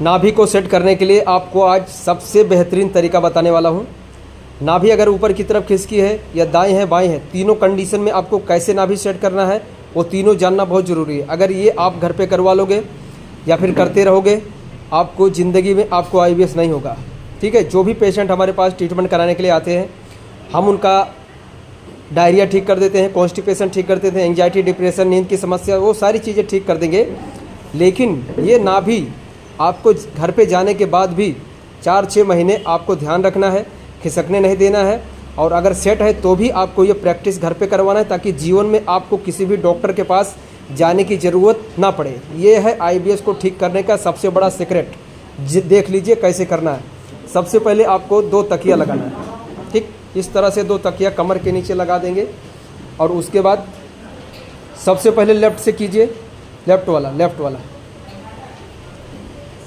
नाभि को सेट करने के लिए आपको आज सबसे बेहतरीन तरीका बताने वाला हूँ। नाभि अगर ऊपर की तरफ खिसकी है या दाएं है बाएं है, तीनों कंडीशन में आपको कैसे नाभि सेट करना है वो तीनों जानना बहुत ज़रूरी है। अगर ये आप घर पे करवा लोगे या फिर करते रहोगे, आपको ज़िंदगी में आपको IBS नहीं होगा। ठीक है। जो भी पेशेंट हमारे पास ट्रीटमेंट कराने के लिए आते हैं, हम उनका डायरिया ठीक कर देते हैं, कॉन्स्टिपेशन ठीक कर देते हैं, एंजाइटी, डिप्रेशन, नींद की समस्या, वो सारी चीज़ें ठीक कर देंगे। लेकिन ये नाभि आपको घर पे जाने के बाद भी 4-6 महीने आपको ध्यान रखना है, खिसकने नहीं देना है। और अगर सेट है तो भी आपको ये प्रैक्टिस घर पे करवाना है, ताकि जीवन में आपको किसी भी डॉक्टर के पास जाने की ज़रूरत ना पड़े। ये है IBS को ठीक करने का सबसे बड़ा सीक्रेट। देख लीजिए कैसे करना है। सबसे पहले आपको 2 तकिया लगाना है। ठीक, इस तरह से 2 तकिया कमर के नीचे लगा देंगे। और उसके बाद सबसे पहले लेफ़्ट से कीजिए, लेफ़्ट वाला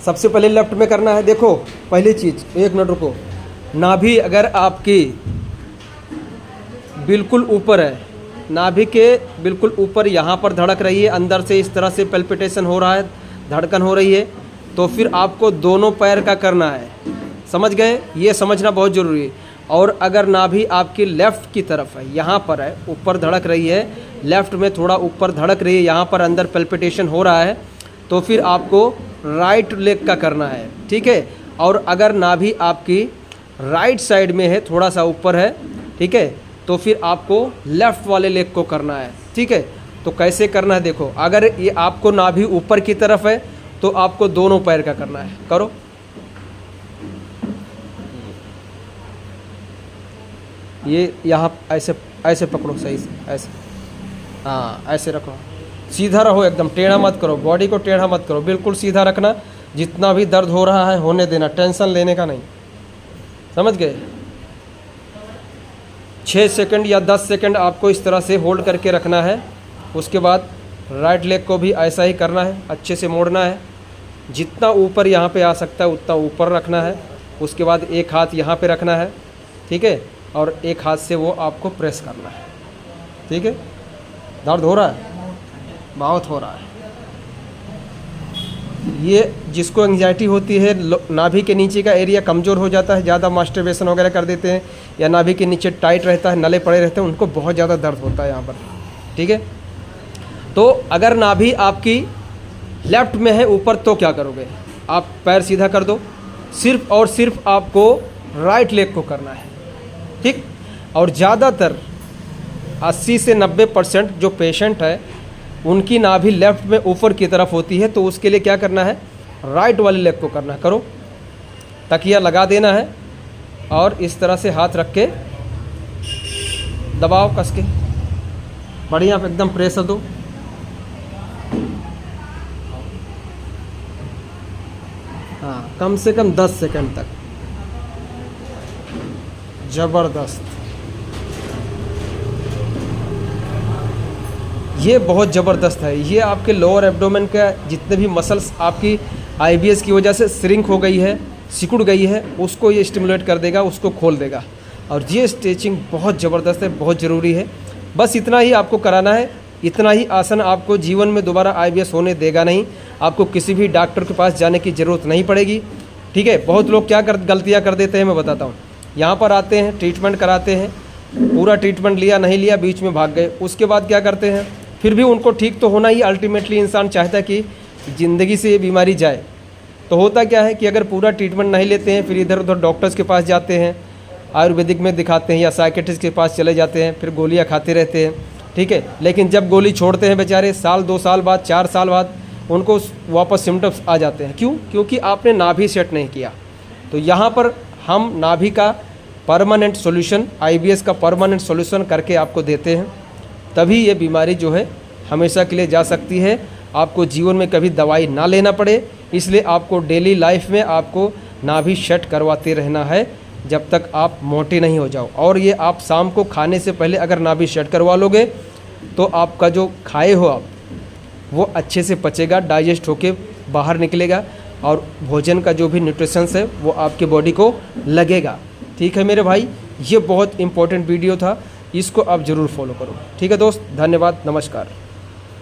सबसे पहले लेफ़्ट में करना है। देखो पहली चीज़, 1 मिनट रुको। नाभि अगर आपकी बिल्कुल ऊपर है, नाभि के बिल्कुल ऊपर यहाँ पर धड़क रही है, अंदर से इस तरह से पल्पिटेशन हो रहा है, धड़कन हो रही है, तो फिर आपको दोनों पैर का करना है। समझ गए? ये समझना बहुत ज़रूरी है। और अगर नाभि आपकी लेफ़्ट की तरफ है, यहाँ पर है, ऊपर धड़क रही है, लेफ़्ट में थोड़ा ऊपर धड़क रही है, यहाँ पर अंदर पल्पिटेशन हो रहा है, तो फिर आपको राइट लेग का करना है। ठीक है। और अगर नाभि आपकी राइट साइड में है, थोड़ा सा ऊपर है, ठीक है, तो फिर आपको लेफ़्ट वाले लेग को करना है। ठीक है। तो कैसे करना है देखो, अगर ये आपको नाभि ऊपर की तरफ है तो आपको दोनों पैर का करना है। करो। ये यहाँ ऐसे पकड़ो सही से, ऐसे, हाँ ऐसे रखो, सीधा रहो, एकदम टेढ़ा मत करो, बॉडी को टेढ़ा मत करो, बिल्कुल सीधा रखना। जितना भी दर्द हो रहा है होने देना, टेंशन लेने का नहीं। समझ गए? 6 सेकंड या 10 सेकंड आपको इस तरह से होल्ड करके रखना है। उसके बाद राइट लेग को भी ऐसा ही करना है, अच्छे से मोड़ना है, जितना ऊपर यहाँ पे आ सकता है उतना ऊपर रखना है। उसके बाद एक हाथ यहाँ पे रखना है, ठीक है, और एक हाथ से वो आपको प्रेस करना है। ठीक है। दर्द हो रहा है? बहुत हो रहा है। ये जिसको एंग्जाइटी होती है, नाभि के नीचे का एरिया कमज़ोर हो जाता है, ज़्यादा मास्टरबेशन वगैरह कर देते हैं, या नाभि के नीचे टाइट रहता है, नले पड़े रहते हैं, उनको बहुत ज़्यादा दर्द होता है यहाँ पर। ठीक है। तो अगर नाभि आपकी लेफ़्ट में है ऊपर, तो क्या करोगे? आप पैर सीधा कर दो, सिर्फ और सिर्फ आपको राइट लेग को करना है। ठीक। और ज़्यादातर 80 से 90% जो पेशेंट है उनकी नाभि लेफ़्ट में ऊपर की तरफ होती है, तो उसके लिए क्या करना है? राइट वाले लेग को करना है। करो। तकिया लगा देना है और इस तरह से हाथ रख के दबाओ कस के, बढ़िया एकदम प्रेशर दो। हाँ, कम से कम 10 सेकंड तक। ज़बरदस्त। ये बहुत ज़बरदस्त है। ये आपके लोअर एब्डोमेन का जितने भी मसल्स आपकी IBS की वजह से श्रिंक हो गई है, सिकुड़ गई है, उसको ये स्टिमुलेट कर देगा, उसको खोल देगा। और ये स्ट्रेचिंग बहुत ज़बरदस्त है, बहुत ज़रूरी है। बस इतना ही आपको कराना है। इतना ही आसन आपको जीवन में दोबारा IBS होने देगा नहीं। आपको किसी भी डॉक्टर के पास जाने की ज़रूरत नहीं पड़ेगी। ठीक है। बहुत लोग क्या गलतियाँ कर देते हैं, मैं बताता हूँ। यहाँ पर आते हैं, ट्रीटमेंट कराते हैं, पूरा ट्रीटमेंट लिया नहीं लिया, बीच में भाग गए। उसके बाद क्या करते हैं? फिर भी उनको ठीक तो होना ही, अल्टीमेटली इंसान चाहता है कि ज़िंदगी से ये बीमारी जाए। तो होता क्या है कि अगर पूरा ट्रीटमेंट नहीं लेते हैं, फिर इधर उधर डॉक्टर्स के पास जाते हैं, आयुर्वेदिक में दिखाते हैं या साइकेट्रिस्ट के पास चले जाते हैं, फिर गोलियां खाते रहते हैं। ठीक है। लेकिन जब गोली छोड़ते हैं बेचारे, साल 2 साल बाद, 4 साल बाद उनको वापस सिम्टम्स आ जाते हैं। क्यों? क्योंकि आपने नाभि सेट नहीं किया। तो यहाँ पर हम नाभि का परमानेंट सॉल्यूशन, IBS का परमानेंट सॉल्यूशन करके आपको देते हैं। तभी ये बीमारी जो है हमेशा के लिए जा सकती है। आपको जीवन में कभी दवाई ना लेना पड़े, इसलिए आपको डेली लाइफ में आपको नाभि सेट करवाते रहना है जब तक आप मोटे नहीं हो जाओ। और ये आप शाम को खाने से पहले अगर नाभि सेट करवा लोगे तो आपका जो खाए हो आप वो अच्छे से पचेगा, डाइजेस्ट होके बाहर निकलेगा, और भोजन का जो भी न्यूट्रिशंस है वो आपके बॉडी को लगेगा। ठीक है मेरे भाई, ये बहुत इंपॉर्टेंट वीडियो था, इसको आप ज़रूर फॉलो करो। ठीक है दोस्त, धन्यवाद, नमस्कार।